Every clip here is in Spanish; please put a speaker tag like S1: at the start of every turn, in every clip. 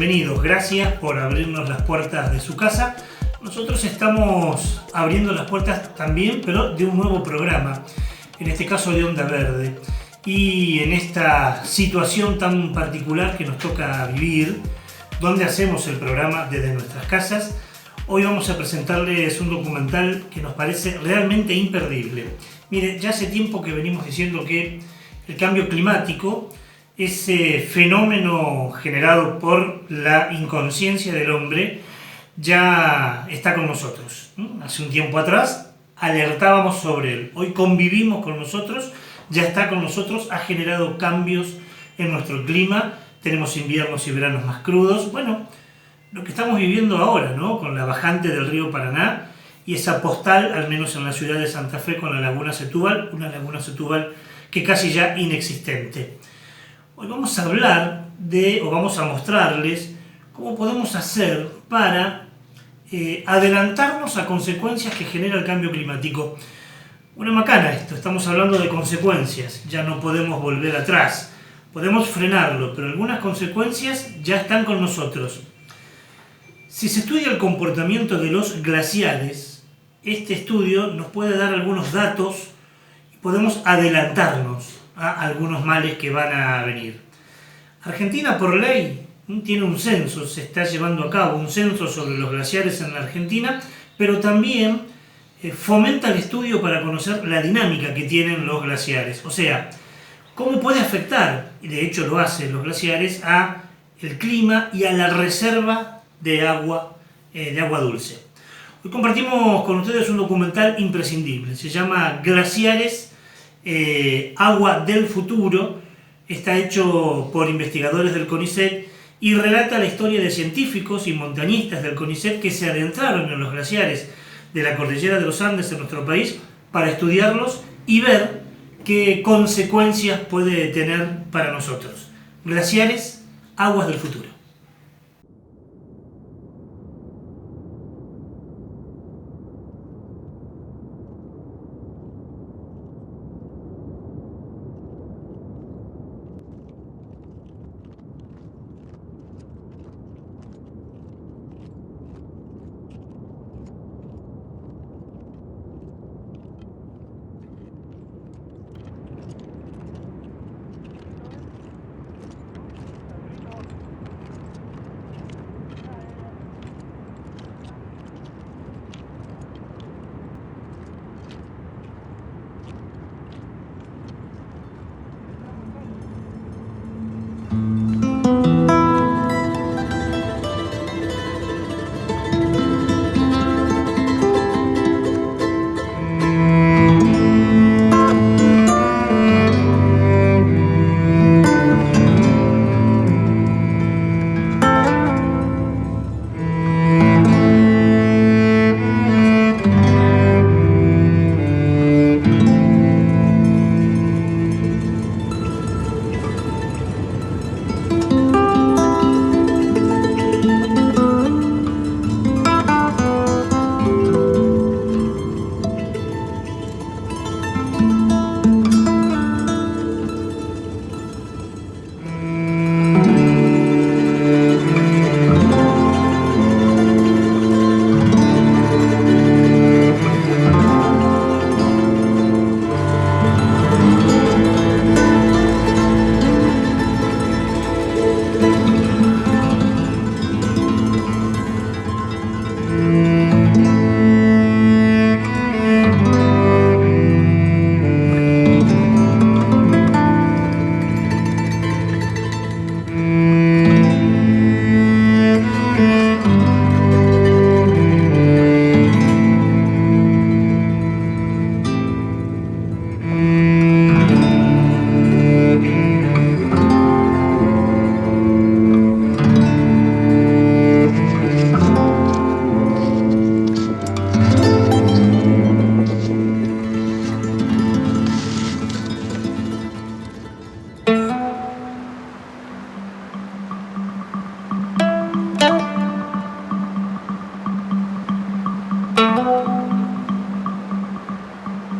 S1: bienvenidos. Gracias por abrirnos las puertas de su casa. Nosotros estamos abriendo las puertas también, pero de un nuevo programa, en este caso de Onda Verde. Y en esta situación tan particular que nos toca vivir, donde hacemos el programa desde nuestras casas, hoy vamos a presentarles un documental que nos parece realmente imperdible. Mire, ya hace tiempo que venimos diciendo que el cambio climático, ese fenómeno generado por la inconsciencia del hombre, ya está con nosotros. Hace un tiempo atrás alertábamos sobre él, hoy convivimos con nosotros, ya está con nosotros, ha generado cambios en nuestro clima, tenemos inviernos y veranos más crudos. Bueno, lo que estamos viviendo ahora, ¿no? Con la bajante del río Paraná y esa postal, al menos en la ciudad de Santa Fe, con la laguna Setúbal, una laguna Setúbal que casi ya inexistente. Hoy vamos a hablar vamos a mostrarles cómo podemos hacer para adelantarnos a consecuencias que genera el cambio climático. Una macana esto, estamos hablando de consecuencias, ya no podemos volver atrás, podemos frenarlo, pero algunas consecuencias ya están con nosotros. Si se estudia el comportamiento de los glaciares, este estudio nos puede dar algunos datos y podemos adelantarnos a algunos males que van a venir. Argentina, por ley, tiene un censo, se está llevando a cabo un censo sobre los glaciares en la Argentina, pero también fomenta el estudio para conocer la dinámica que tienen los glaciares, o sea, cómo puede afectar, y de hecho lo hacen los glaciares, a el clima y a la reserva de agua dulce. Hoy compartimos con ustedes un documental imprescindible, se llama Glaciares, Agua del Futuro, está hecho por investigadores del CONICET y relata la historia de científicos y montañistas del CONICET que se adentraron en los glaciares de la cordillera de los Andes en nuestro país para estudiarlos y ver qué consecuencias puede tener para nosotros. Glaciares, aguas del futuro.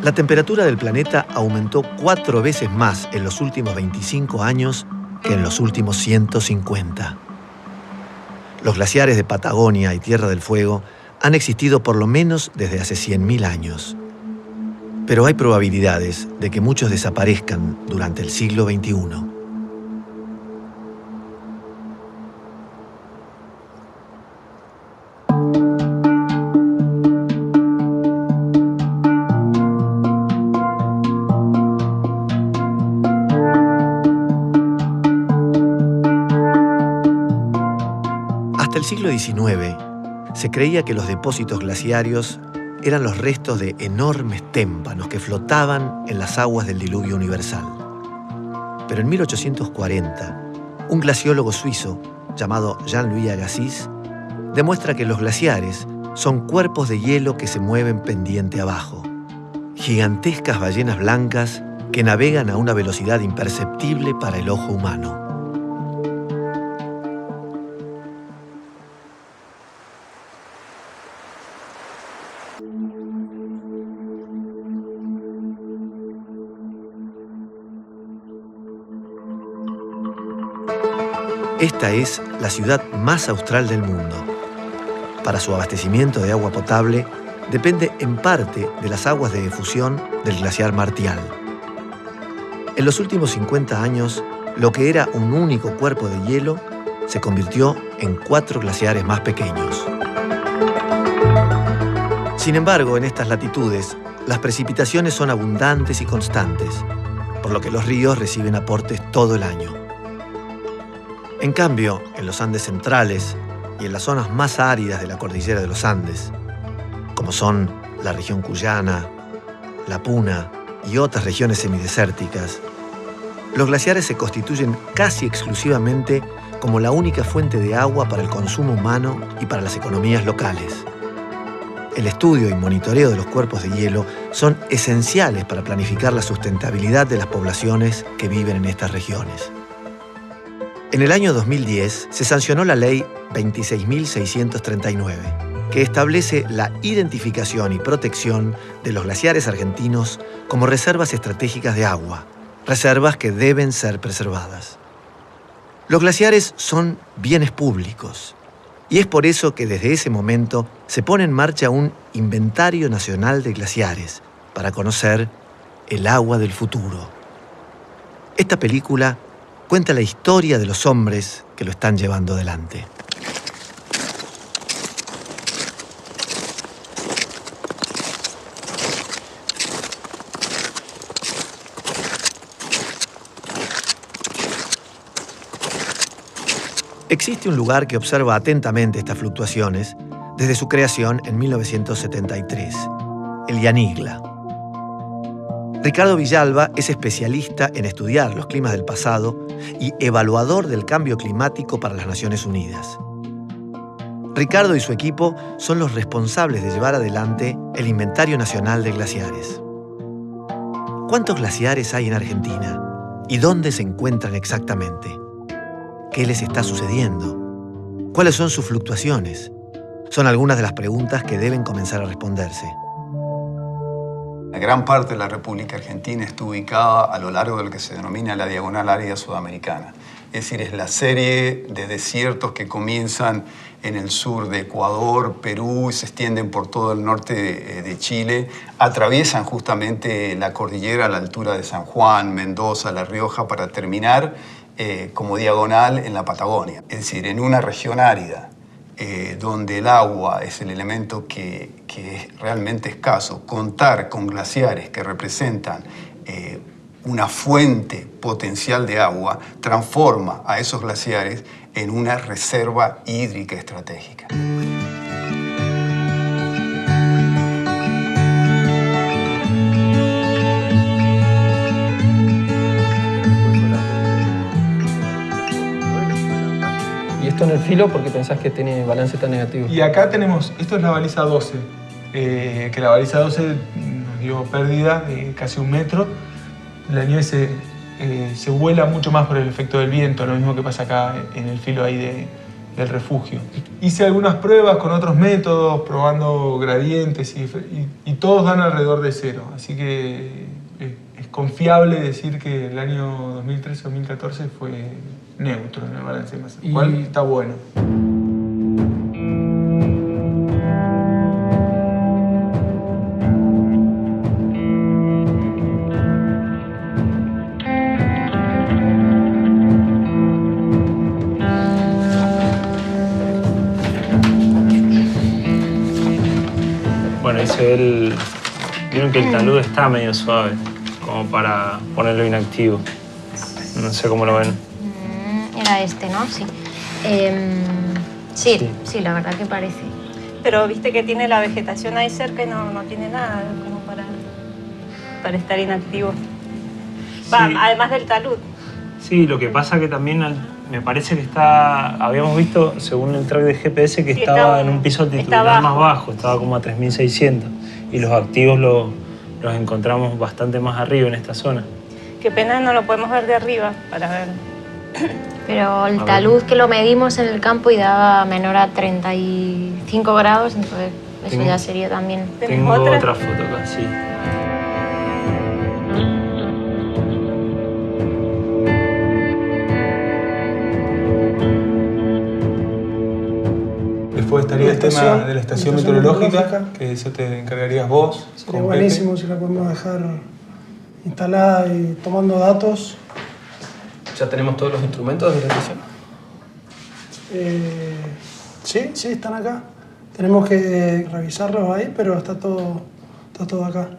S2: La temperatura del planeta aumentó 4 veces más en los últimos 25 años que en los últimos 150. Los glaciares de Patagonia y Tierra del Fuego han existido por lo menos desde hace 100.000 años. Pero hay probabilidades de que muchos desaparezcan durante el siglo XXI. Hasta el siglo XIX, se creía que los depósitos glaciarios eran los restos de enormes témpanos que flotaban en las aguas del diluvio universal. Pero en 1840, un glaciólogo suizo llamado Jean-Louis Agassiz demuestra que los glaciares son cuerpos de hielo que se mueven pendiente abajo, gigantescas ballenas blancas que navegan a una velocidad imperceptible para el ojo humano. Esta es la ciudad más austral del mundo. Para su abastecimiento de agua potable, depende en parte de las aguas de efusión del glaciar Martial. En los últimos 50 años, lo que era un único cuerpo de hielo se convirtió en 4 glaciares más pequeños. Sin embargo, en estas latitudes, las precipitaciones son abundantes y constantes, por lo que los ríos reciben aportes todo el año. En cambio, en los Andes centrales y en las zonas más áridas de la cordillera de los Andes, como son la región cuyana, la Puna y otras regiones semidesérticas, los glaciares se constituyen casi exclusivamente como la única fuente de agua para el consumo humano y para las economías locales. El estudio y monitoreo de los cuerpos de hielo son esenciales para planificar la sustentabilidad de las poblaciones que viven en estas regiones. En el año 2010 se sancionó la Ley 26.639, que establece la identificación y protección de los glaciares argentinos como reservas estratégicas de agua, reservas que deben ser preservadas. Los glaciares son bienes públicos, y es por eso que desde ese momento se pone en marcha un Inventario Nacional de Glaciares para conocer el agua del futuro. Esta película cuenta la historia de los hombres que lo están llevando adelante. Existe un lugar que observa atentamente estas fluctuaciones desde su creación en 1973, el Yanigla. Ricardo Villalba es especialista en estudiar los climas del pasado y evaluador del cambio climático para las Naciones Unidas. Ricardo y su equipo son los responsables de llevar adelante el Inventario Nacional de Glaciares. ¿Cuántos glaciares hay en Argentina? ¿Y dónde se encuentran exactamente? ¿Qué les está sucediendo? ¿Cuáles son sus fluctuaciones? Son algunas de las preguntas que deben comenzar a responderse.
S3: La gran parte de la República Argentina está ubicada a lo largo de lo que se denomina la Diagonal Árida Sudamericana. Es decir, es la serie de desiertos que comienzan en el sur de Ecuador, Perú, y se extienden por todo el norte de Chile, atraviesan justamente la cordillera a la altura de San Juan, Mendoza, La Rioja, para terminar como diagonal en la Patagonia. Es decir, en una región árida, donde el agua es el elemento que es realmente escaso, contar con glaciares que representan una fuente potencial de agua transforma a esos glaciares en una reserva hídrica estratégica.
S4: En el filo porque pensás que tiene balance tan negativo.
S5: Y acá tenemos, esto es la baliza 12, que la baliza 12 nos dio pérdida de casi 1 metro. La nieve se vuela mucho más por el efecto del viento, lo mismo que pasa acá en el filo ahí del refugio. Hice algunas pruebas con otros métodos, probando gradientes y todos dan alrededor de 0, así que es confiable decir que el año 2013-2014 fue neutro en el balance de masa, igual está bueno.
S6: se ve el... Vieron que el talud está medio suave, como para ponerlo inactivo. No sé cómo lo ven.
S7: Era este, ¿no? Sí. Sí, la verdad que parece.
S8: Pero viste que tiene la vegetación ahí cerca y no tiene nada como para estar inactivo. Va,
S6: Sí.
S8: además del talud.
S6: Sí, lo que pasa que también me parece que está... Habíamos visto, según el track de GPS, que
S8: Sí,
S6: estaba en un piso altitudinal
S8: está
S6: más
S8: bajo.
S6: bajo, estaba como a 3.600. Y los activos los encontramos bastante más arriba en esta zona.
S8: Qué pena no lo podemos ver de arriba para ver.
S7: Pero el talud que lo medimos en el campo y daba menor a 35 grados, entonces eso
S6: Tengo-
S7: ya sería también...
S8: ¿Tenés
S6: Tengo
S8: otra?
S6: otra foto acá, sí.
S5: Después estaría el tema
S9: estación,
S5: de la estación
S9: la estación
S5: meteorológica,
S9: meteorológica.
S5: que eso te encargarías vos.
S9: Sería
S5: con
S9: buenísimo si la podemos dejar instalada y tomando datos.
S4: ¿Ya tenemos todos los instrumentos de la estación?
S9: Sí, están acá. Tenemos que revisarlos ahí, pero está todo acá.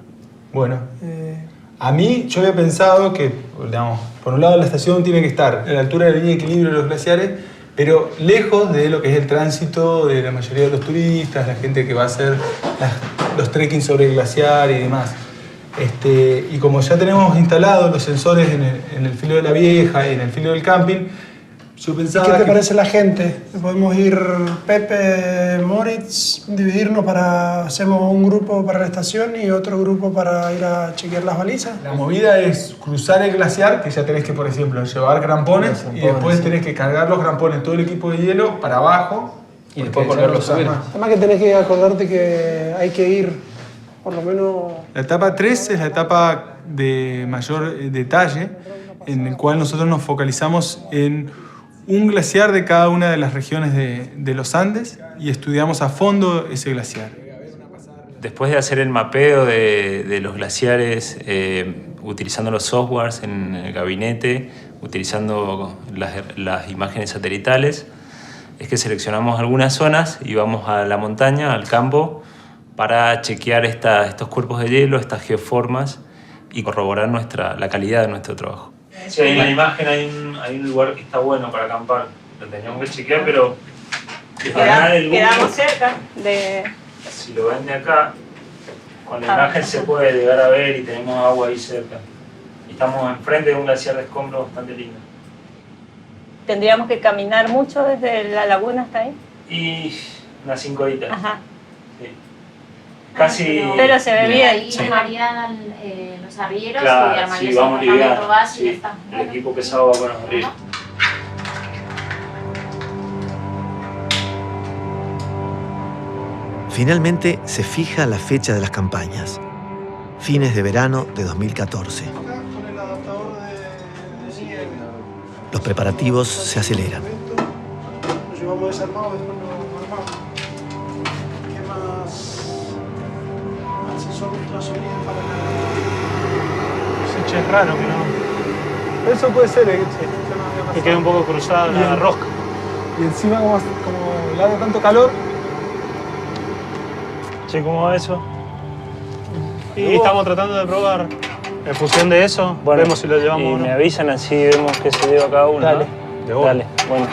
S5: Bueno,
S9: Eh,
S5: a mí yo había pensado que, digamos, por un lado la estación tiene que estar a la altura de la línea de equilibrio de los glaciares, pero lejos de lo que es el tránsito de la mayoría de los turistas, la gente que va a hacer los trekking sobre el glaciar y demás. Y como ya tenemos instalados los sensores en el filo de la vieja y en el filo del camping, yo
S9: ¿Y
S5: pensaba
S9: qué te
S5: que...
S9: parece la gente? Podemos ir Pepe, Moritz, dividirnos hacemos un grupo para la estación y otro grupo para ir a chequear las balizas.
S5: La movida es cruzar el glaciar, que ya tenés que, por ejemplo, llevar grampones y después
S4: sí.
S5: tenés que cargar los grampones, todo el equipo de hielo para abajo.
S4: Y después
S5: porque
S4: volverlo a
S5: ya no
S4: subir.
S5: usás más.
S9: Además que tenés que acordarte que hay que ir, por lo menos...
S5: La etapa 3 es la etapa de mayor detalle, en el cual nosotros nos focalizamos en un glaciar de cada una de las regiones de los Andes y estudiamos a fondo ese glaciar.
S6: Después de hacer el mapeo de los glaciares, utilizando los softwares en el gabinete, utilizando las imágenes satelitales, es que seleccionamos algunas zonas y vamos a la montaña, al campo, para chequear estos cuerpos de hielo, estas geoformas y corroborar la calidad de nuestro trabajo. Sí, ahí en la imagen hay un lugar que está bueno para acampar. Lo teníamos que chequear, pero
S8: Quedamos cerca de...
S6: si lo ven de acá, con la imagen se puede llegar a ver y tenemos agua ahí cerca. Y estamos enfrente de un glaciar de escombros bastante lindo.
S8: Tendríamos que caminar mucho desde la laguna hasta ahí.
S6: Y unas 5 horitas.
S8: Ajá.
S6: Sí. Casi...
S8: Pero se ve bien.
S7: Ahí
S6: Sí.
S7: armarían los arrieros y
S6: Claro,
S7: armarían
S6: sí, vamos
S7: el campamento
S6: liviano.
S7: base y ya
S6: Sí.
S7: está.
S6: El equipo pesado va con los arrieros.
S2: Finalmente se fija la fecha de las campañas, fines de verano de 2014.
S9: Acá con el adaptador de nieve.
S2: Los preparativos se aceleran.
S9: Lo llevamos desarmado, después lo armamos. ¿Qué más? Asesor ultrasonido para
S10: Ese che es raro que no.
S5: Eso puede ser,
S10: Que
S5: que
S10: quede un poco cruzada la
S5: Bien.
S10: rosca.
S5: Y encima como le da tanto calor,
S10: Che, ¿cómo va eso? Y estamos tratando de probar. En función de eso, vemos si lo llevamos
S6: y
S10: o no.
S6: me avisan así vemos qué se lleva cada uno.
S10: Dale.
S6: ¿no?
S10: De una.
S6: Dale, bueno.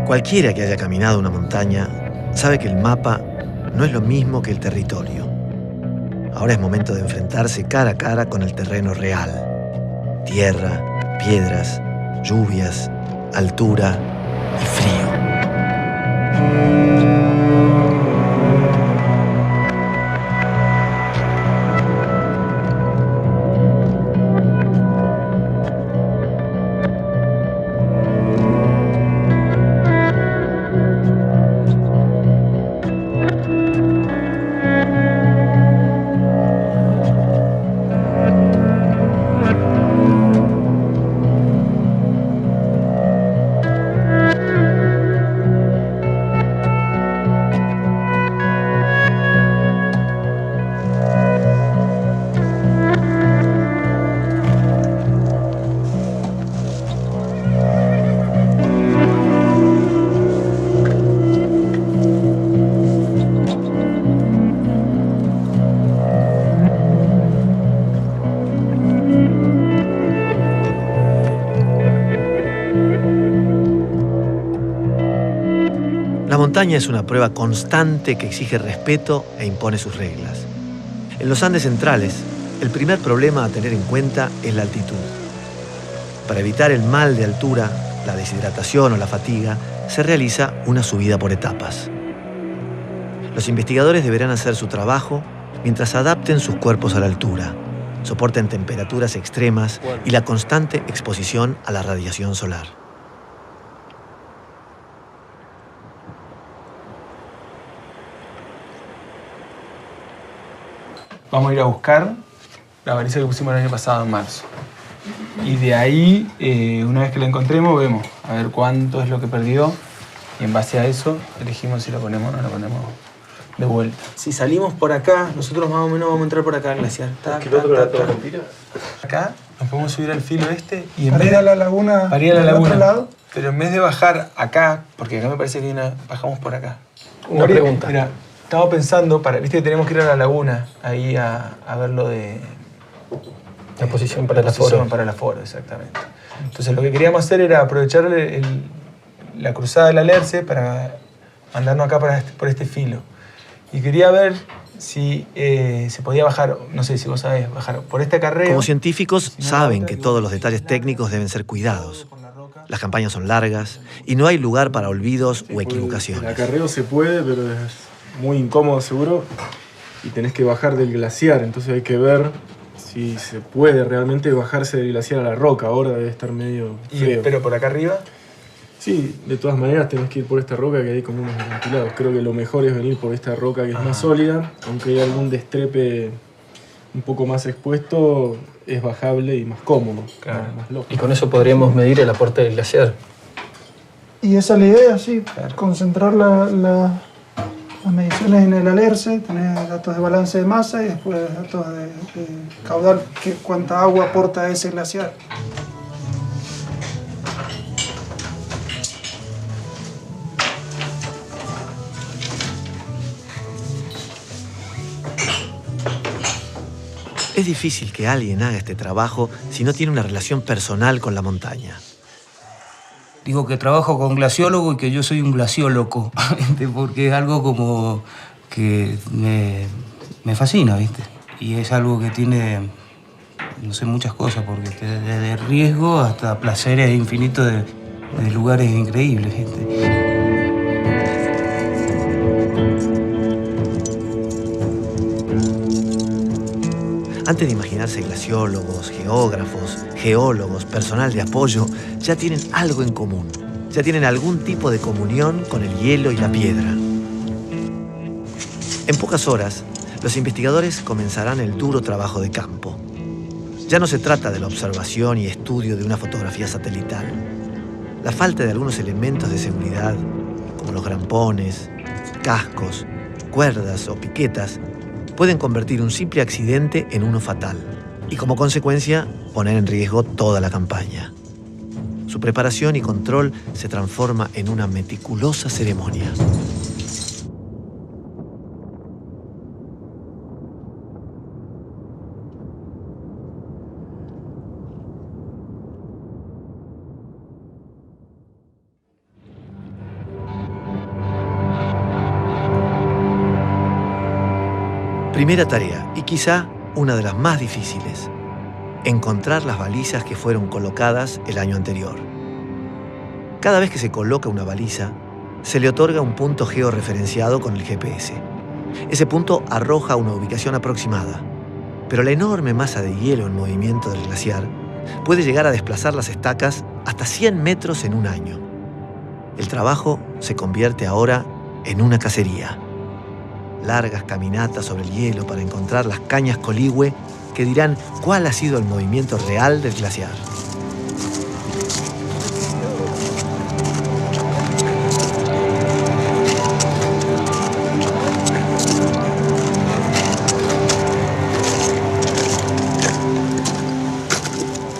S2: Cualquiera que haya caminado una montaña sabe que el mapa no es lo mismo que el territorio. Ahora es momento de enfrentarse cara a cara con el terreno real. Tierra, piedras, lluvias, altura y frío. montaña es una prueba constante que exige respeto e impone sus reglas. En los Andes centrales, el primer problema a tener en cuenta es la altitud. Para evitar el mal de altura, la deshidratación o la fatiga, se realiza una subida por etapas. Los investigadores deberán hacer su trabajo mientras adapten sus cuerpos a la altura, soporten temperaturas extremas y la constante exposición a la radiación solar.
S5: Vamos a ir a buscar la baliza que pusimos el año pasado, en marzo. Y de ahí, una vez que la encontremos, vemos a ver cuánto es lo que perdió. Y en base a eso, elegimos si la ponemos o no la ponemos de vuelta. Si salimos por acá, nosotros más o menos vamos a entrar por acá al glaciar. Acá nos podemos subir al filo este y en
S9: para
S5: vez
S9: ir a la laguna
S5: para ir a la
S9: del
S5: laguna.
S9: otro lado.
S5: Pero en vez de bajar acá, porque acá me parece que hay una, bajamos por acá.
S4: Una pregunta.
S5: Mira, estamos pensando, viste que tenemos que ir a la laguna, ahí a ver lo de...
S4: La posición para el
S5: posición
S4: aforo.
S5: para el aforo, exactamente. Entonces lo que queríamos hacer era aprovechar la cruzada del Alerce para mandarnos acá por este filo. Y quería ver si se podía bajar, no sé si vos sabés, bajar por este acarreo.
S2: Como científicos saben que todos los detalles técnicos deben ser cuidados. Las campañas son largas y no hay lugar para olvidos o equivocaciones.
S11: El acarreo se puede, pero es muy incómodo seguro y tenés que bajar del glaciar, entonces hay que ver si se puede realmente bajarse del glaciar a la roca. Ahora debe estar medio feo.
S5: ¿Pero por acá arriba?
S11: Sí, de todas maneras tenés que ir por esta roca que hay como unos acantilados. Creo que lo mejor es venir por esta roca que es más sólida, aunque hay algún destrepe un poco más expuesto, es bajable y más cómodo.
S5: Claro.
S11: Más lógico.
S4: Y con eso podríamos medir el aporte del glaciar.
S9: Y esa es la idea, sí, concentrar las mediciones en el Alerce, tener datos de balance de masa y después datos de caudal, cuánta agua aporta ese glaciar.
S2: Es difícil que alguien haga este trabajo si no tiene una relación personal con la montaña.
S12: Digo que trabajo con glaciólogo y que yo soy un glaciólogo, porque es algo como que me fascina, ¿viste? Y es algo que tiene, no sé, muchas cosas, porque desde riesgo hasta placeres infinitos de lugares increíbles, ¿viste?
S2: Antes de imaginarse glaciólogos, geógrafos, geólogos, personal de apoyo, ya tienen algo en común. Ya tienen algún tipo de comunión con el hielo y la piedra. En pocas horas, los investigadores comenzarán el duro trabajo de campo. Ya no se trata de la observación y estudio de una fotografía satelital. La falta de algunos elementos de seguridad, como los grampones, cascos, cuerdas o piquetas, pueden convertir un simple accidente en uno fatal y, como consecuencia, poner en riesgo toda la campaña. Su preparación y control se transforma en una meticulosa ceremonia. Primera tarea, y quizá una de las más difíciles: encontrar las balizas que fueron colocadas el año anterior. Cada vez que se coloca una baliza, se le otorga un punto georreferenciado con el GPS. Ese punto arroja una ubicación aproximada, pero la enorme masa de hielo en movimiento del glaciar puede llegar a desplazar las estacas hasta 100 metros en un año. El trabajo se convierte ahora en una cacería. Largas caminatas sobre el hielo para encontrar las cañas coligüe que dirán cuál ha sido el movimiento real del glaciar.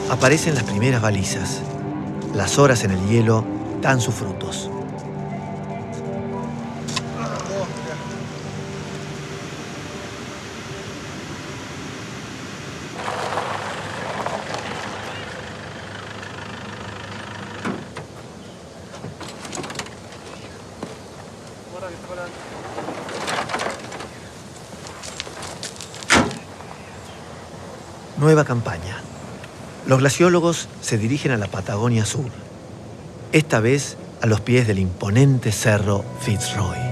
S2: Aparecen las primeras balizas. Las horas en el hielo dan sus frutos. Nueva campaña. Los glaciólogos se dirigen a la Patagonia Sur. Esta vez a los pies del imponente cerro Fitzroy.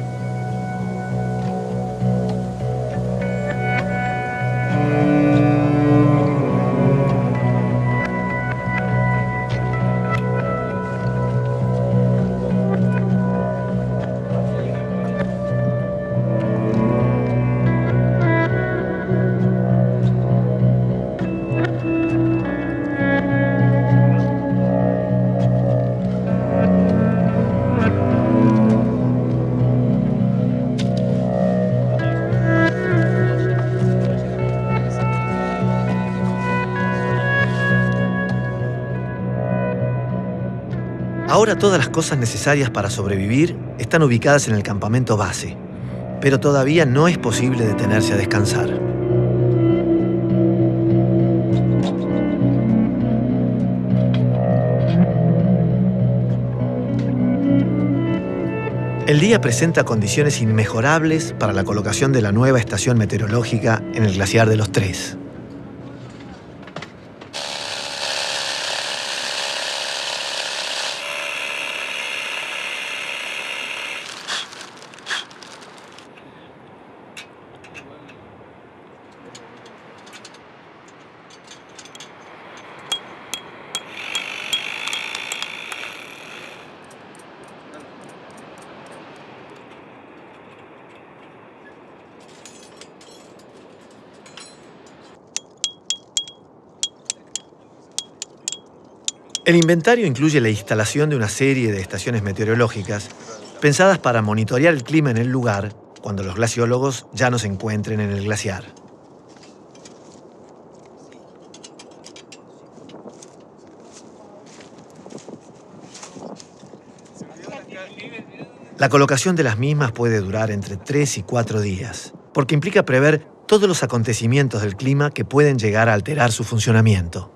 S2: Ahora todas las cosas necesarias para sobrevivir están ubicadas en el campamento base, pero todavía no es posible detenerse a descansar. El día presenta condiciones inmejorables para la colocación de la nueva estación meteorológica en el glaciar de los Tres. El inventario incluye la instalación de una serie de estaciones meteorológicas pensadas para monitorear el clima en el lugar cuando los glaciólogos ya no se encuentren en el glaciar. La colocación de las mismas puede durar entre 3 y 4 días, porque implica prever todos los acontecimientos del clima que pueden llegar a alterar su funcionamiento.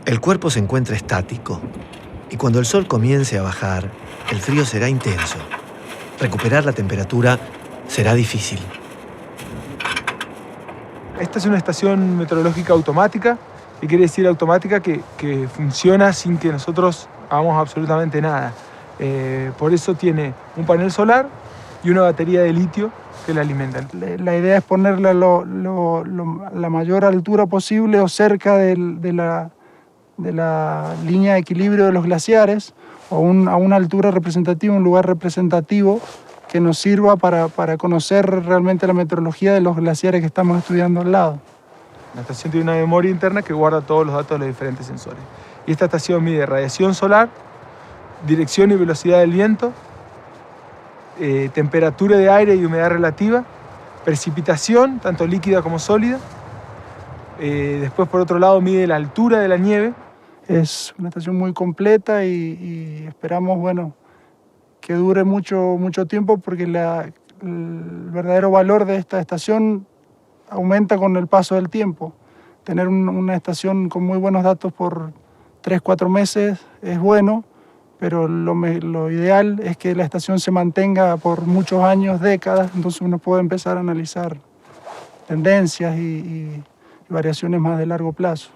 S2: El cuerpo se encuentra estático y cuando el sol comience a bajar, el frío será intenso. Recuperar la temperatura será difícil.
S5: Esta es una estación meteorológica automática. ¿Qué quiere decir automática? Que funciona sin que nosotros hagamos absolutamente nada. Por eso tiene un panel solar y una batería de litio que la alimentan.
S9: La idea es ponerla a la mayor altura posible o cerca de la línea de equilibrio de los glaciares o a una altura representativa, un lugar representativo que nos sirva para conocer realmente la meteorología de los glaciares que estamos estudiando al lado.
S5: La estación tiene una memoria interna que guarda todos los datos de los diferentes sensores. Y esta estación mide radiación solar, dirección y velocidad del viento, temperatura de aire y humedad relativa, precipitación, tanto líquida como sólida. Después, por otro lado, mide la altura de la nieve.
S9: Es una estación muy completa y esperamos, que dure mucho tiempo porque el verdadero valor de esta estación aumenta con el paso del tiempo. Tener una estación con muy buenos datos por 3-4 meses es bueno, pero lo ideal es que la estación se mantenga por muchos años, décadas, entonces uno puede empezar a analizar tendencias y variaciones más de largo plazo.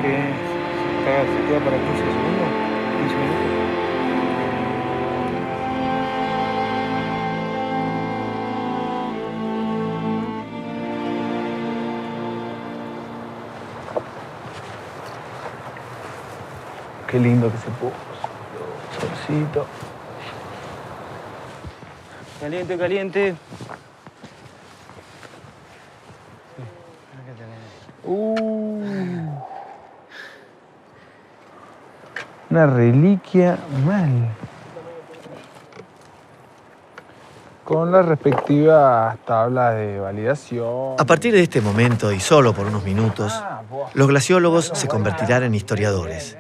S12: Que se queda para 15 segundos, 15 minutos. Qué lindo que se puso. Solcito. Caliente, caliente.
S5: Una reliquia mal. Con las respectivas tablas de validación.
S2: A partir de este momento, y solo por unos minutos, los glaciólogos se convertirán en historiadores.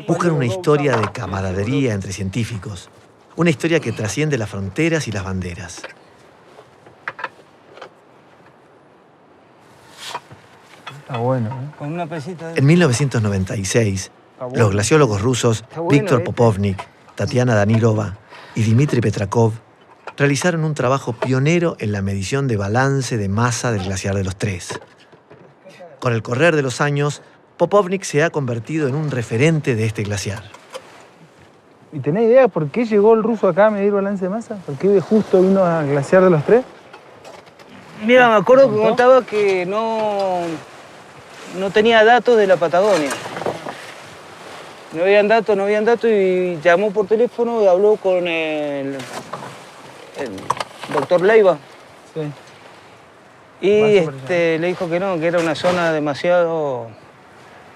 S2: Buscan una historia de camaradería entre científicos, una historia que trasciende las fronteras y las banderas.
S5: Está bueno, ¿eh?
S12: Con una pesita de...
S2: En 1996, los glaciólogos rusos Víctor Popovnik, Tatiana Danilova y Dmitry Petrakov realizaron un trabajo pionero en la medición de balance de masa del glaciar de los Tres. Con el correr de los años, Popovnik se ha convertido en un referente de este glaciar.
S5: ¿Y tenés idea por qué llegó el ruso acá a medir balance de masa? ¿Por qué justo vino al glaciar de los Tres?
S12: Mira, me acuerdo que contaba que no tenía datos de la Patagonia. No habían datos y llamó por teléfono y habló con el doctor Leiva.
S5: Sí.
S12: Y le dijo que no, que era una zona demasiado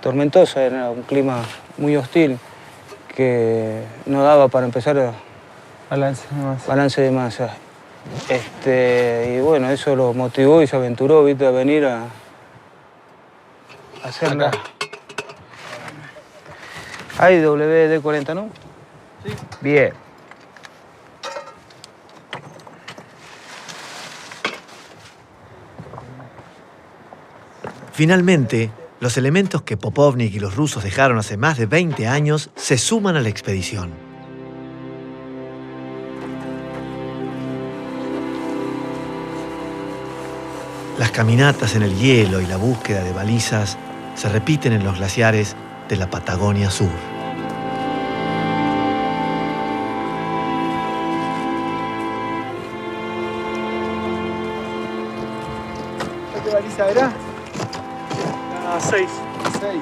S12: tormentosa, era un clima muy hostil, que no daba para empezar balance de masa. Y bueno, eso lo motivó y se aventuró, ¿viste? A venir a hacerla. ¿Hay WD-40, no? Sí. Bien.
S2: Finalmente, los elementos que Popovnik y los rusos dejaron hace más de 20 años se suman a la expedición. Las caminatas en el hielo y la búsqueda de balizas se repiten en los glaciares de la Patagonia Sur.
S5: ¿Qué baliza era?
S10: 6.
S5: 6.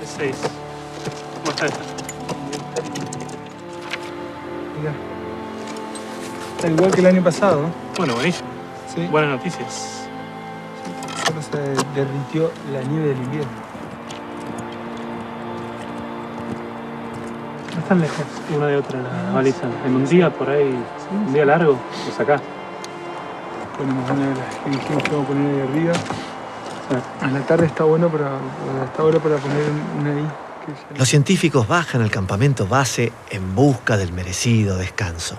S10: Es 6. ¿Cómo está esta?
S5: Mira. Está igual que el año pasado.
S10: Bueno, buenísimo.
S5: Sí.
S10: Buenas noticias.
S5: Solo se derritió la nieve del invierno.
S10: No están lejos una de otra la baliza. En un día por ahí, un día largo, lo sacás.
S5: Ponemos una de las que dijimos que vamos a poner ahí arriba. A la tarde está bueno hasta ahora para poner una ahí.
S2: Los científicos bajan al campamento base en busca del merecido descanso.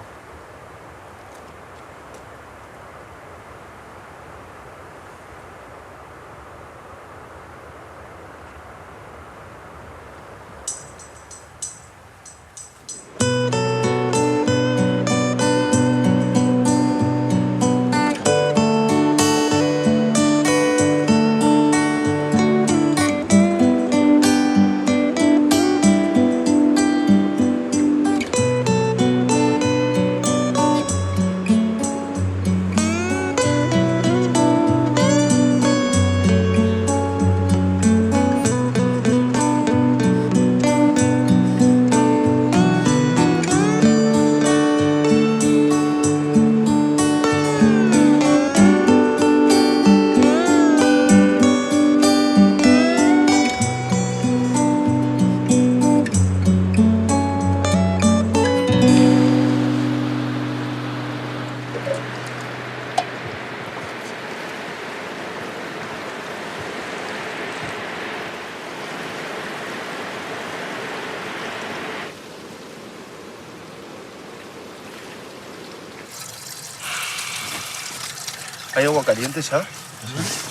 S13: ¿Hay agua caliente ya?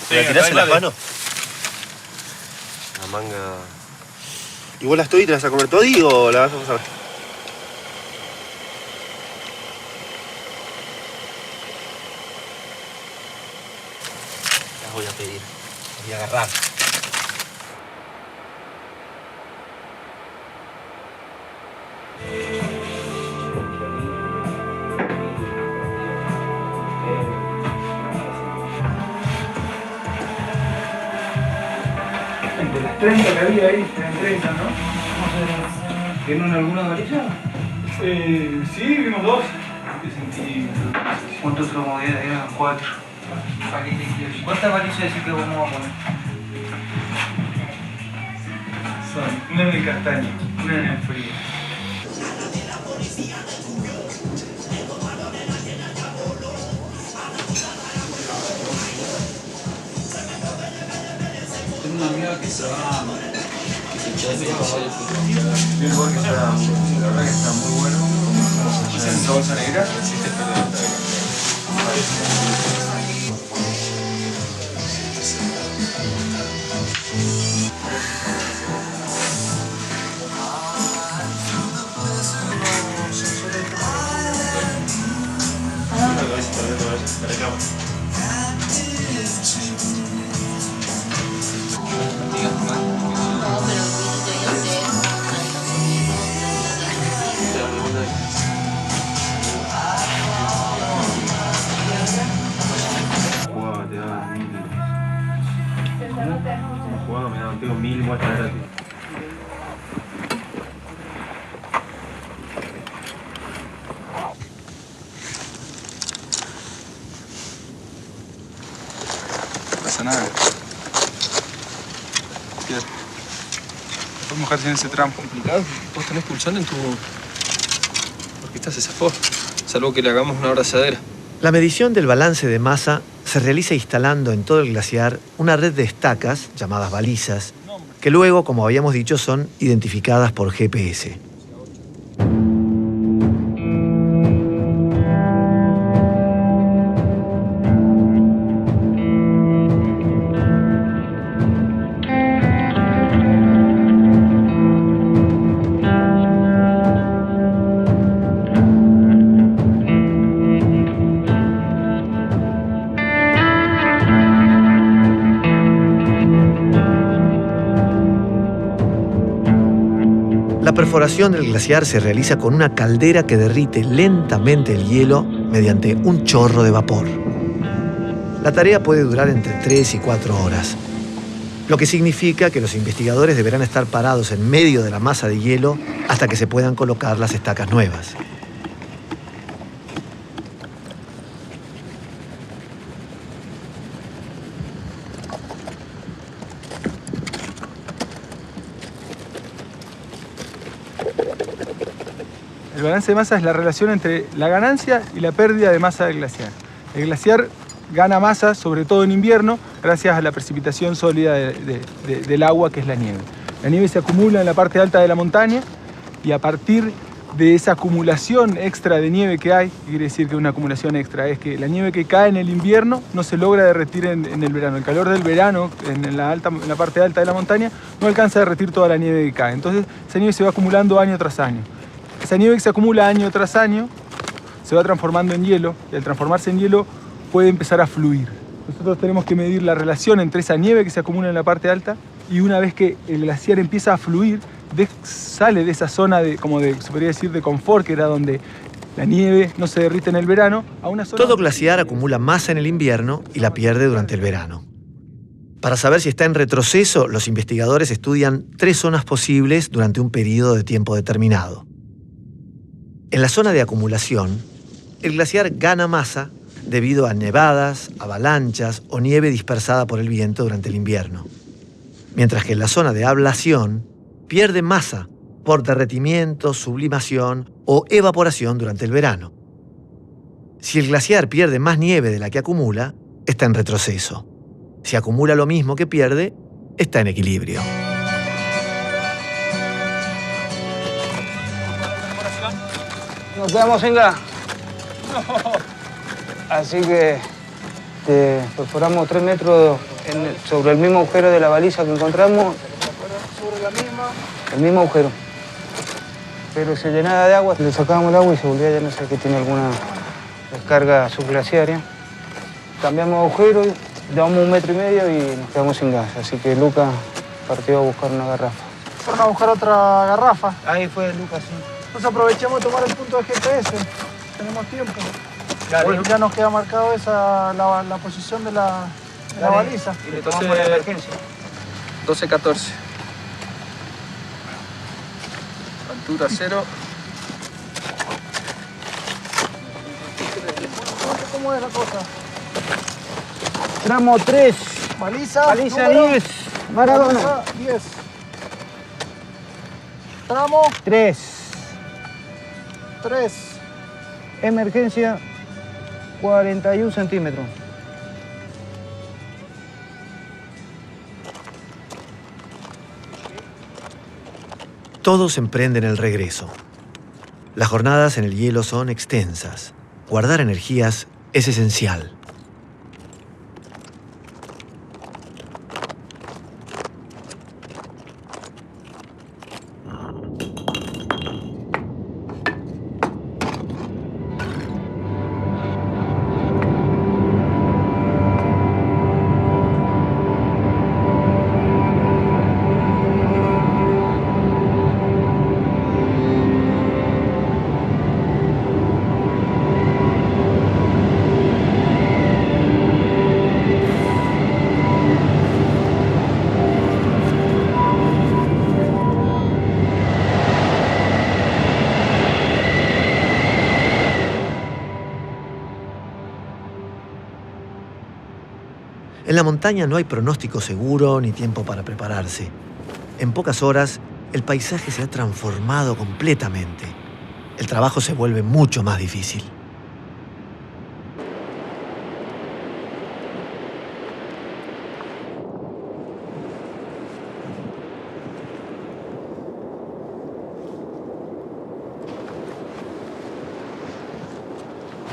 S14: Sí,
S13: ¿La tirás en las manos? La manga... ¿Y vos la estoy y te la vas a comer todo o la vas a pasar? Las voy a pedir. Las voy a agarrar.
S5: De las 30 que había ahí, eran 30, ¿no?
S12: ¿Vieron alguna varilla?
S5: Sí, vimos 2.
S12: ¿Cuántos somos? Eran 4. ¿Cuántas varillas decís que vamos a poner?
S5: son una en el castaño, una en el frío.
S14: Tengo una amiga que trabaja, que se queda en el lugar que está, la verdad que está muy bueno. ¿Es en bolsa negra? Existe tengo 1000 muestras gratis.
S5: No pasa nada. Pierre, ¿puedes mojarse en ese tramo?
S4: Complicado. Vos tenés pulsón en tu... Porque esta se zafó. Salvo que le hagamos una abrazadera.
S2: La medición del balance de masa se realiza instalando en todo el glaciar una red de estacas, llamadas balizas, que luego, como habíamos dicho, son identificadas por GPS. La perforación del glaciar se realiza con una caldera que derrite lentamente el hielo mediante un chorro de vapor. La tarea puede durar entre 3 y 4 horas, lo que significa que los investigadores deberán estar parados en medio de la masa de hielo hasta que se puedan colocar las estacas nuevas.
S5: El balance de masa es la relación entre la ganancia y la pérdida de masa del glaciar. El glaciar gana masa, sobre todo en invierno, gracias a la precipitación sólida del agua, que es la nieve. La nieve se acumula en la parte alta de la montaña y a partir de esa acumulación extra de nieve que hay, ¿qué quiere decir que una acumulación extra? Es que la nieve que cae en el invierno no se logra derretir en el verano. El calor del verano, en la parte alta de la montaña, no alcanza a derretir toda la nieve que cae. Entonces, esa nieve se va acumulando año tras año. Esa nieve que se acumula año tras año se va transformando en hielo, y al transformarse en hielo puede empezar a fluir. Nosotros tenemos que medir la relación entre esa nieve que se acumula en la parte alta y una vez que el glaciar empieza a fluir, sale de esa zona se podría decir, de confort, que era donde la nieve no se derrite en el verano, a una zona...
S2: Todo glaciar acumula masa en el invierno y la pierde durante el verano. Para saber si está en retroceso, los investigadores estudian 3 zonas posibles durante un periodo de tiempo determinado. En la zona de acumulación, el glaciar gana masa debido a nevadas, avalanchas o nieve dispersada por el viento durante el invierno. Mientras que en la zona de ablación, pierde masa por derretimiento, sublimación o evaporación durante el verano. Si el glaciar pierde más nieve de la que acumula, está en retroceso. Si acumula lo mismo que pierde, está en equilibrio.
S12: Nos quedamos sin gas. Así que perforamos 3 metros sobre el mismo agujero de la baliza que encontramos.
S9: Sobre la misma.
S12: El mismo agujero. Pero se llenaba de agua, le sacábamos el agua y se volvía, ya no sé, que tiene alguna descarga subglaciaria. Cambiamos agujero, llevamos 1,5 metros y nos quedamos sin gas. Así que Lucas partió a buscar una garrafa.
S9: Fueron a buscar otra garrafa.
S12: Ahí fue Lucas, sí.
S9: Entonces aprovechamos de tomar el punto de GPS. Tenemos tiempo.
S12: Bueno,
S9: ya nos queda marcado la posición de la baliza.
S12: Y le tomamos la emergencia.
S4: 12-14. Altura 0.
S9: ¿Cómo es la cosa?
S12: Tramo 3.
S9: Baliza.
S12: Baliza
S9: número,
S12: 10. Maradona.
S9: Baliza 10.
S15: Tramo. 3. Emergencia, 41 centímetros.
S2: Todos emprenden el regreso. Las jornadas en el hielo son extensas. Guardar energías es esencial. En la montaña no hay pronóstico seguro ni tiempo para prepararse. En pocas horas, el paisaje se ha transformado completamente. El trabajo se vuelve mucho más difícil.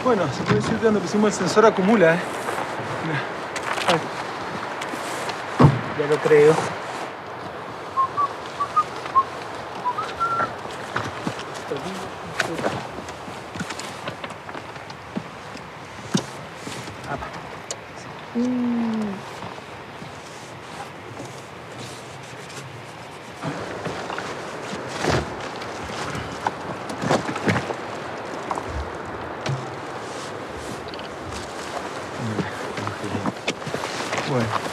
S5: Bueno, se puede decir que cuando pusimos el sensor acumula,
S15: Ya lo creo.
S5: Bueno.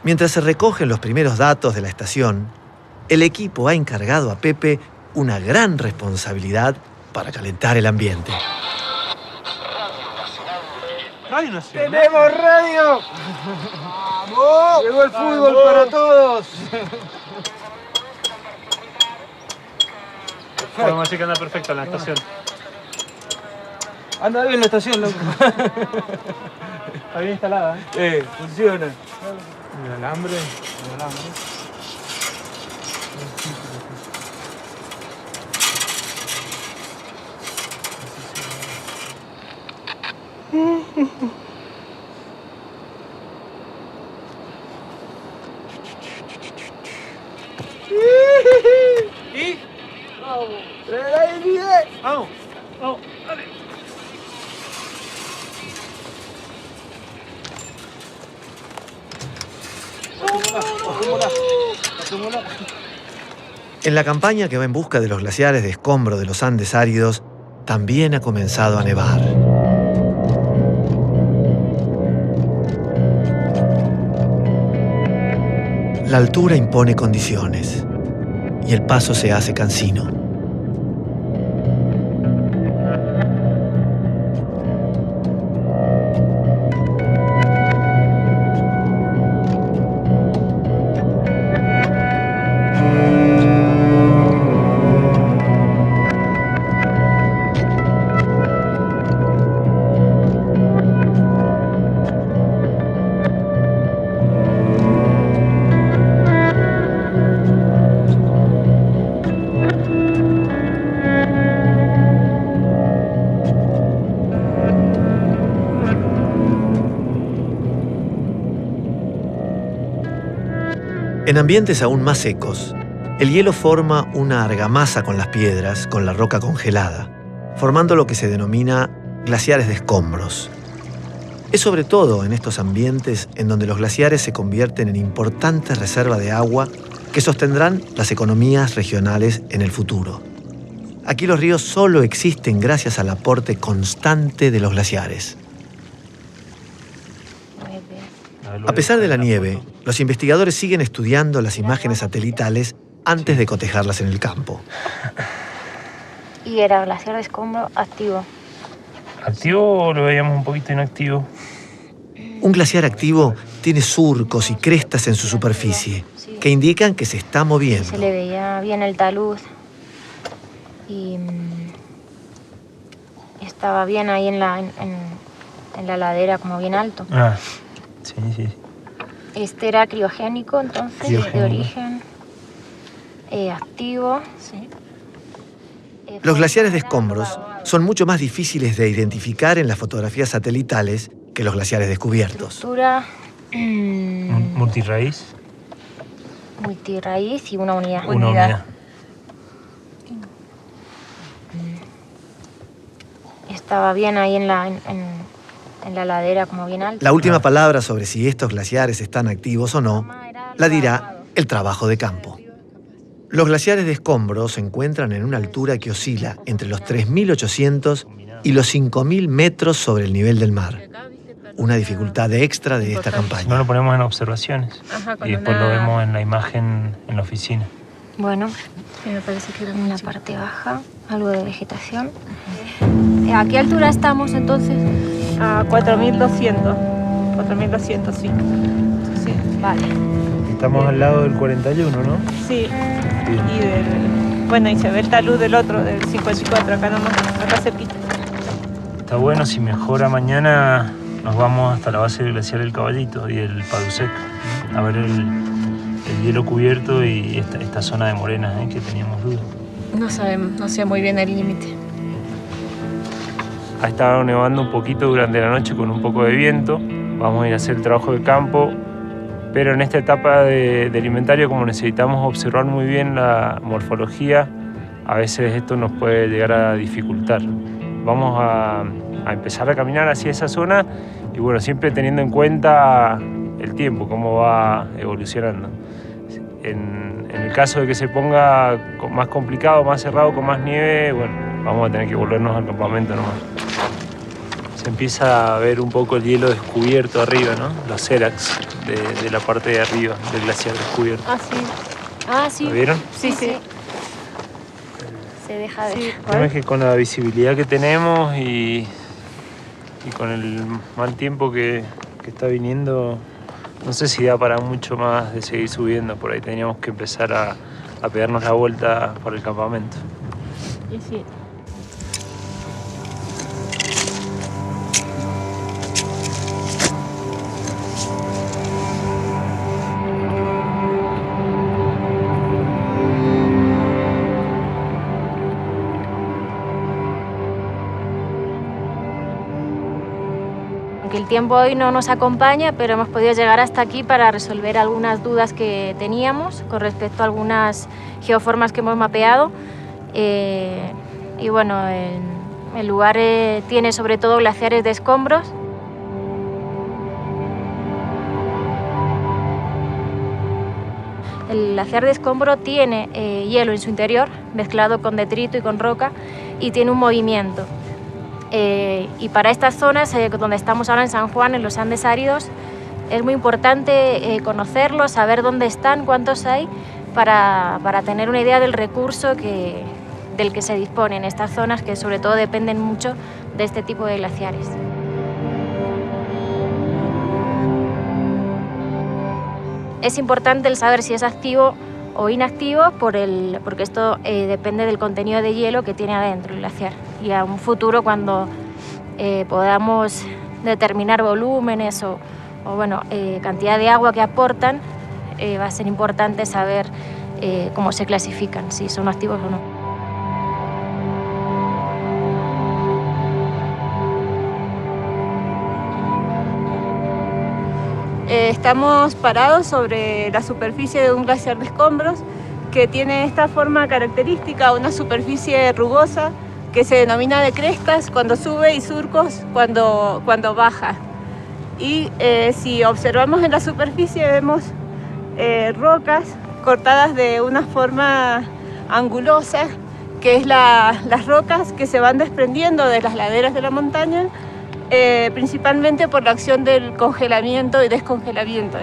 S2: Mientras se recogen los primeros datos de la estación, el equipo ha encargado a Pepe una gran responsabilidad para calentar el ambiente.
S10: Radio Nacional.
S15: ¡Tenemos radio! ¡Vamos! Llegó el fútbol para todos.
S10: Podemos decir que anda perfecto en la estación.
S15: Anda bien la estación, loco.
S10: Está bien instalada,
S15: Funciona.
S10: El alambre.
S15: ¿Y? Vamos. ¡Trae ahí, Miguel!
S10: Vamos. Vamos. Dale.
S2: En la campaña que va en busca de los glaciares de escombro de los Andes áridos, también ha comenzado a nevar. La altura impone condiciones y el paso se hace cansino. En ambientes aún más secos, el hielo forma una argamasa con las piedras, con la roca congelada, formando lo que se denomina glaciares de escombros. Es sobre todo en estos ambientes en donde los glaciares se convierten en importantes reservas de agua que sostendrán las economías regionales en el futuro. Aquí los ríos solo existen gracias al aporte constante de los glaciares. A pesar de la nieve, los investigadores siguen estudiando las imágenes satelitales antes de cotejarlas en el campo.
S7: Y era glaciar de escombro activo.
S6: ¿Activo o lo veíamos un poquito inactivo?
S2: Un glaciar activo tiene surcos y crestas en su superficie que indican que se está moviendo.
S7: Se le veía bien el talud y estaba bien ahí en la ladera, como bien alto.
S6: Ah, sí, sí.
S7: Este era criogénico, entonces,
S6: Criogénico.
S7: de origen activo. Sí.
S2: Los glaciares de escombros son mucho más difíciles de identificar en las fotografías satelitales que los glaciares descubiertos.
S7: Estructura
S6: ¿Multirraíz?
S7: multirraíz y una unidad.
S6: Una unidad.
S7: Estaba bien ahí en la ladera, como bien alto.
S2: La última palabra sobre si estos glaciares están activos o no la dirá el trabajo de campo. Los glaciares de escombros se encuentran en una altura que oscila entre los 3.800 y los 5.000 metros sobre el nivel del mar. Una dificultad extra de esta campaña.
S6: No lo ponemos en observaciones.
S7: Ajá, con
S6: y después
S7: una-
S6: lo vemos en la imagen en la oficina.
S7: Bueno, me parece que era en la parte baja, algo de vegetación. ¿A qué altura estamos entonces?
S8: A 4.200. 4.200, sí. Sí,
S7: vale.
S6: Estamos al lado del 41, ¿no?
S8: Sí. Bueno, y se ve el talud del otro, del 54, acá nomás, acá cerquita.
S6: Está bueno, si mejora mañana nos vamos hasta la base del glaciar El Caballito y el Padusec a ver el hielo cubierto y esta zona de morenas que teníamos duda.
S16: No sabemos, no sé muy bien el límite.
S6: Ha estado nevando un poquito durante la noche con un poco de viento. Vamos a ir a hacer el trabajo de campo, pero en esta etapa del inventario, como necesitamos observar muy bien la morfología, a veces esto nos puede llegar a dificultar. Vamos a empezar a caminar hacia esa zona y bueno, siempre teniendo en cuenta el tiempo, cómo va evolucionando. En el caso de que se ponga más complicado, más cerrado, con más nieve, bueno, vamos a tener que volvernos al campamento nomás. Se empieza a ver un poco el hielo descubierto arriba, ¿no? Los seracs de la parte de arriba del glaciar descubierto.
S8: Ah, sí.
S7: Ah, sí.
S6: ¿Lo vieron?
S7: Sí, sí. Se deja ver.
S6: El tema es que con la visibilidad que tenemos y con el mal tiempo que está viniendo, no sé si da para mucho más de seguir subiendo. Por ahí teníamos que empezar a pegarnos la vuelta por el campamento.
S8: Y sí.
S7: Aunque el tiempo hoy no nos acompaña, pero hemos podido llegar hasta aquí para resolver algunas dudas que teníamos con respecto a algunas geoformas que hemos mapeado. Y bueno, el lugar tiene sobre todo glaciares de escombros. El glaciar de escombro tiene hielo en su interior, mezclado con detrito y con roca, y tiene un movimiento. Y para estas zonas, donde estamos ahora en San Juan, en los Andes áridos, es muy importante conocerlos, saber dónde están, cuántos hay, para tener una idea del recurso del que se dispone en estas zonas, que sobre todo dependen mucho de este tipo de glaciares. Es importante el saber si es activo o inactivo porque esto depende del contenido de hielo que tiene adentro el glaciar. Y a un futuro, cuando podamos determinar volúmenes o cantidad de agua que aportan, va a ser importante saber cómo se clasifican, si son activos o no.
S8: Estamos parados sobre la superficie de un glaciar de escombros que tiene esta forma característica, una superficie rugosa que se denomina de crestas cuando sube y surcos cuando baja. Y si observamos en la superficie vemos rocas cortadas de una forma angulosa, que es las rocas que se van desprendiendo de las laderas de la montaña, principalmente por la acción del congelamiento y descongelamiento.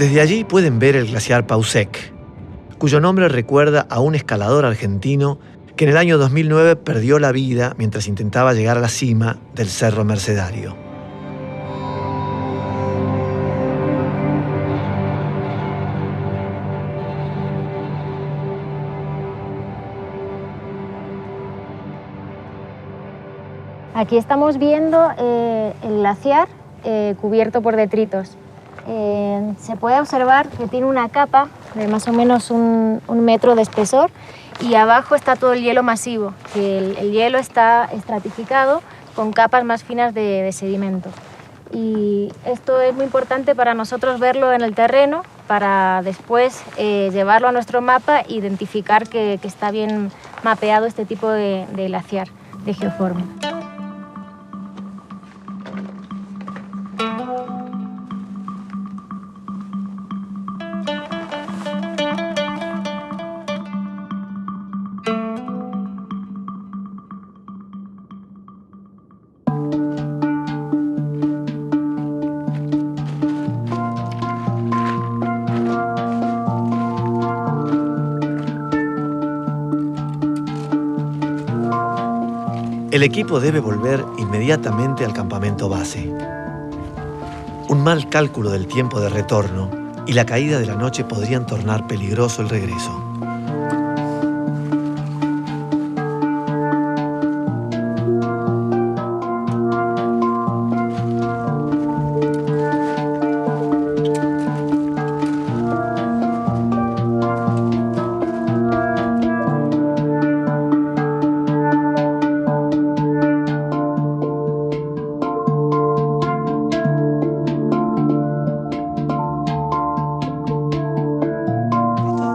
S2: Desde allí pueden ver el glaciar Pausek, cuyo nombre recuerda a un escalador argentino que en el año 2009 perdió la vida mientras intentaba llegar a la cima del Cerro Mercedario.
S7: Aquí estamos viendo el glaciar cubierto por detritos. Se puede observar que tiene una capa de más o menos un metro de espesor y abajo está todo el hielo masivo, que el hielo está estratificado con capas más finas de sedimento. Y esto es muy importante para nosotros verlo en el terreno, para después llevarlo a nuestro mapa e identificar que está bien mapeado este tipo de glaciar, de geoforma.
S2: El equipo debe volver inmediatamente al campamento base. Un mal cálculo del tiempo de retorno y la caída de la noche podrían tornar peligroso el regreso.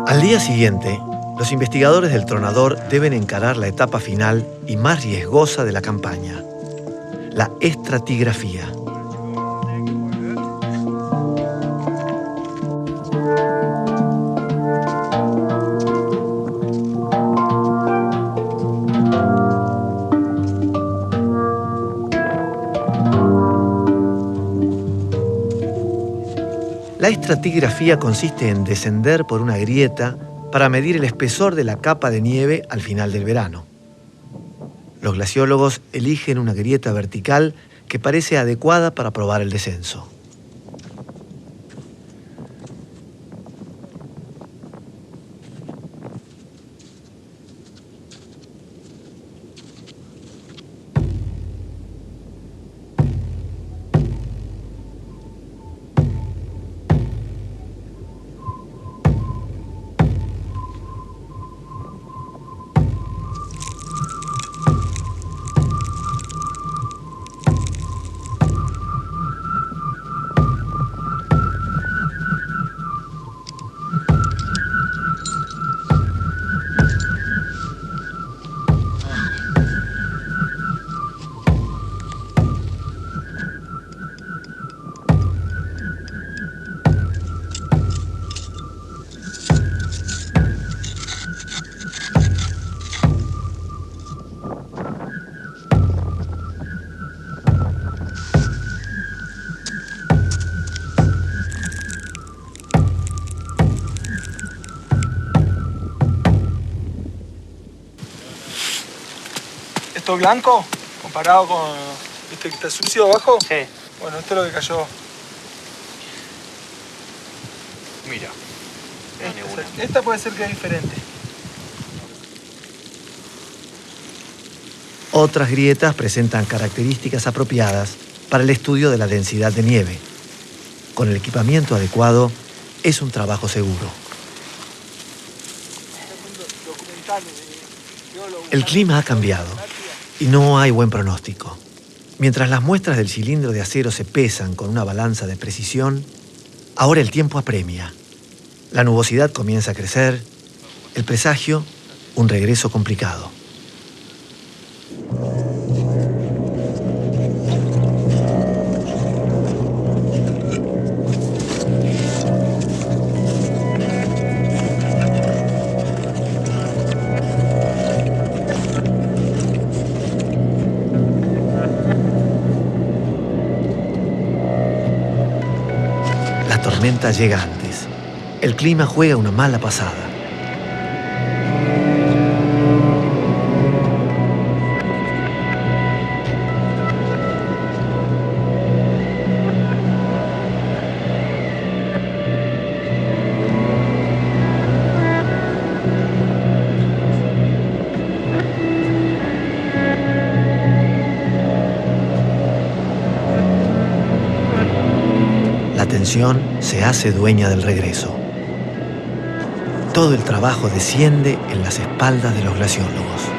S2: Al día siguiente, los investigadores del Tronador deben encarar la etapa final y más riesgosa de la campaña, la estratigrafía. La estratigrafía consiste en descender por una grieta para medir el espesor de la capa de nieve al final del verano. Los glaciólogos eligen una grieta vertical que parece adecuada para probar el descenso.
S5: Esto blanco, comparado con este que está sucio abajo. Sí. Bueno, esto es lo que cayó.
S13: Mira.
S5: Esta puede ser que es diferente.
S2: Otras grietas presentan características apropiadas para el estudio de la densidad de nieve. Con el equipamiento adecuado, es un trabajo seguro. El clima ha cambiado y no hay buen pronóstico. Mientras las muestras del cilindro de acero se pesan con una balanza de precisión, ahora el tiempo apremia. La nubosidad comienza a crecer, el presagio, un regreso complicado. La tormenta llega antes. El clima juega una mala pasada. La tensión se hace dueña del regreso. Todo el trabajo desciende en las espaldas de los glaciólogos.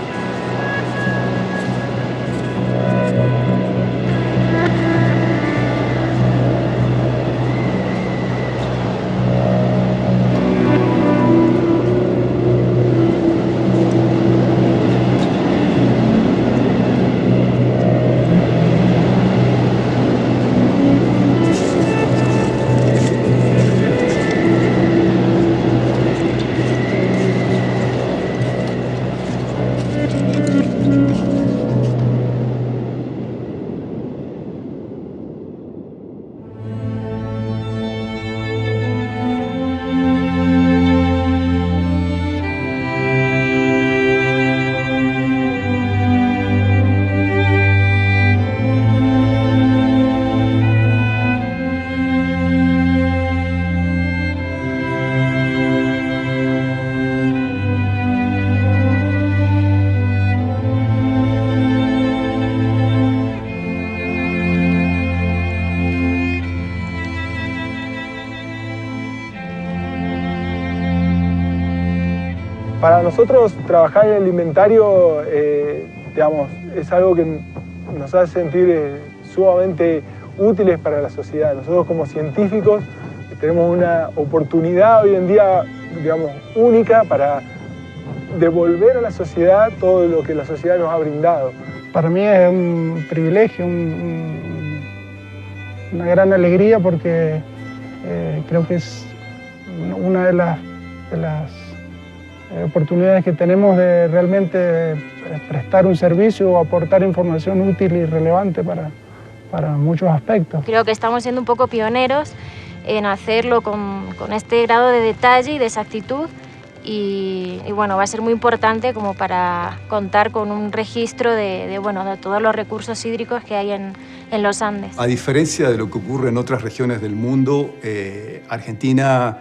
S5: Para nosotros trabajar en el inventario, digamos, es algo que nos hace sentir sumamente útiles para la sociedad. Nosotros como científicos tenemos una oportunidad hoy en día, digamos, única para devolver a la sociedad todo lo que la sociedad nos ha brindado.
S9: Para mí es un privilegio, una gran alegría porque creo que es una de las oportunidades que tenemos de realmente prestar un servicio o aportar información útil y relevante para muchos aspectos.
S7: Creo que estamos siendo un poco pioneros en hacerlo con este grado de detalle y de exactitud y bueno, va a ser muy importante como para contar con un registro de todos los recursos hídricos que hay en los Andes.
S3: A diferencia de lo que ocurre en otras regiones del mundo, Argentina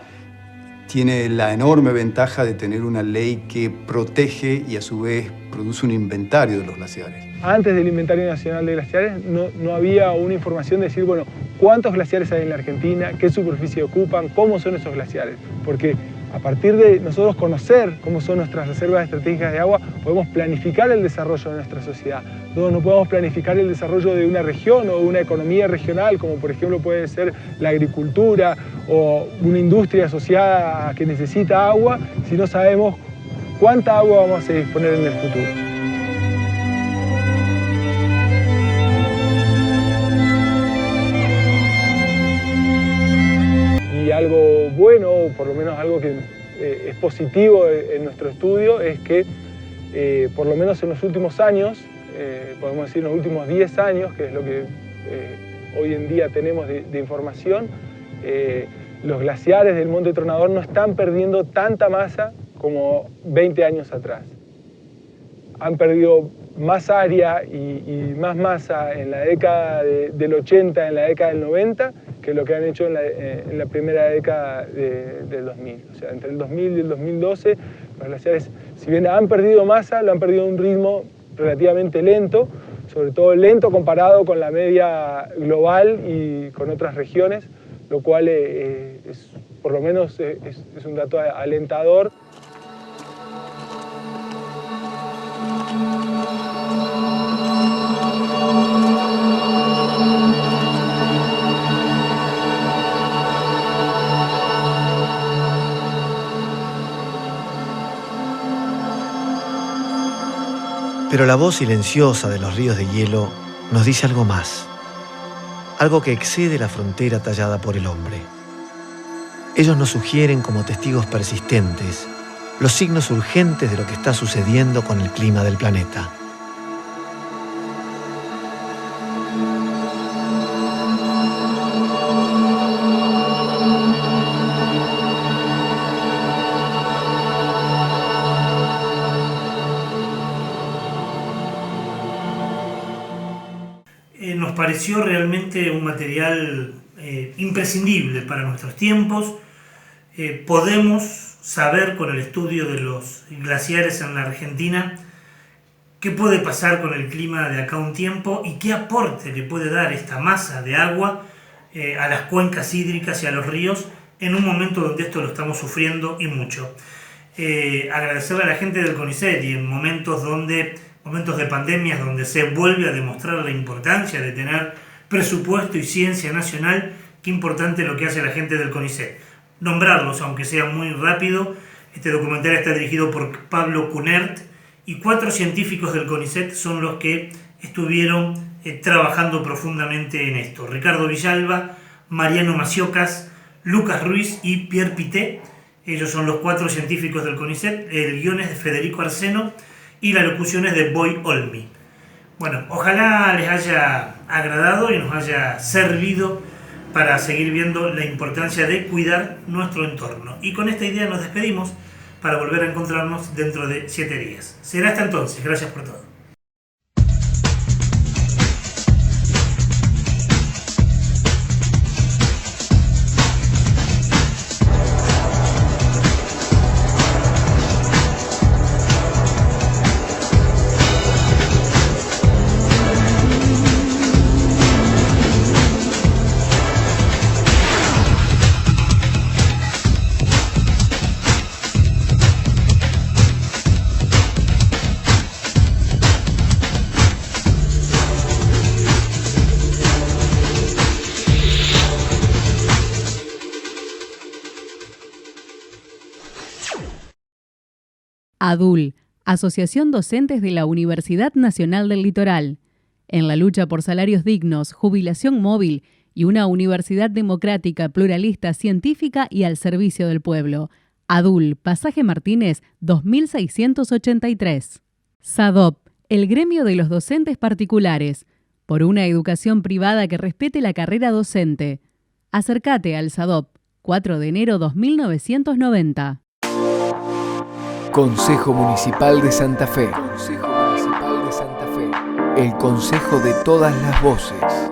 S3: tiene la enorme ventaja de tener una ley que protege y a su vez produce un inventario de los glaciares.
S5: Antes del Inventario Nacional de Glaciares no había una información de decir, bueno, cuántos glaciares hay en la Argentina, qué superficie ocupan, cómo son esos glaciares. Porque a partir de nosotros conocer cómo son nuestras reservas estratégicas de agua, podemos planificar el desarrollo de nuestra sociedad. Nosotros no podemos planificar el desarrollo de una región o de una economía regional, como por ejemplo puede ser la agricultura o una industria asociada a que necesita agua, si no sabemos cuánta agua vamos a disponer en el futuro. Y algo bueno, o por lo menos algo que es positivo en nuestro estudio, es que por lo menos en los últimos años, podemos decir en los últimos 10 años, que es lo que hoy en día tenemos de información, los glaciares del Monte Tronador no están perdiendo tanta masa como 20 años atrás. Han perdido más área y más masa en la década del 80, en la década del 90, que lo que han hecho en la primera década del 2000. O sea, entre el 2000 y el 2012, los glaciares, si bien han perdido masa, lo han perdido a un ritmo relativamente lento, sobre todo lento comparado con la media global y con otras regiones, lo cual por lo menos es un dato alentador.
S2: Pero la voz silenciosa de los ríos de hielo nos dice algo más, algo que excede la frontera tallada por el hombre. Ellos nos sugieren como testigos persistentes los signos urgentes de lo que está sucediendo con el clima del planeta.
S1: nos pareció realmente un material imprescindible para nuestros tiempos. Podemos saber con el estudio de los glaciares en la Argentina qué puede pasar con el clima de acá a un tiempo y qué aporte le puede dar esta masa de agua a las cuencas hídricas y a los ríos en un momento donde esto lo estamos sufriendo y mucho. Agradecerle a la gente del CONICET y en momentos de pandemias donde se vuelve a demostrar la importancia de tener presupuesto y ciencia nacional, qué importante lo que hace la gente del CONICET. Nombrarlos, aunque sea muy rápido, este documental está dirigido por Pablo Cunert y 4 científicos del CONICET son los que estuvieron trabajando profundamente en esto. Ricardo Villalba, Mariano Maciocas, Lucas Ruiz y Pierre Pité. Ellos son los 4 científicos del CONICET. El guion es de Federico Arseno y la locución es de Boy Olmi. Bueno, ojalá les haya agradado y nos haya servido para seguir viendo la importancia de cuidar nuestro entorno. Y con esta idea nos despedimos para volver a encontrarnos dentro de 7 días. Será hasta entonces. Gracias por todo.
S17: ADUL, Asociación Docentes de la Universidad Nacional del Litoral. En la lucha por salarios dignos, jubilación móvil y una universidad democrática, pluralista, científica y al servicio del pueblo. ADUL, Pasaje Martínez, 2683. SADOP, el gremio de los docentes particulares. Por una educación privada que respete la carrera docente. Acércate al SADOP, 4 de enero 2990.
S18: Consejo Municipal de Santa Fe. Consejo Municipal de Santa Fe. El consejo de todas las voces.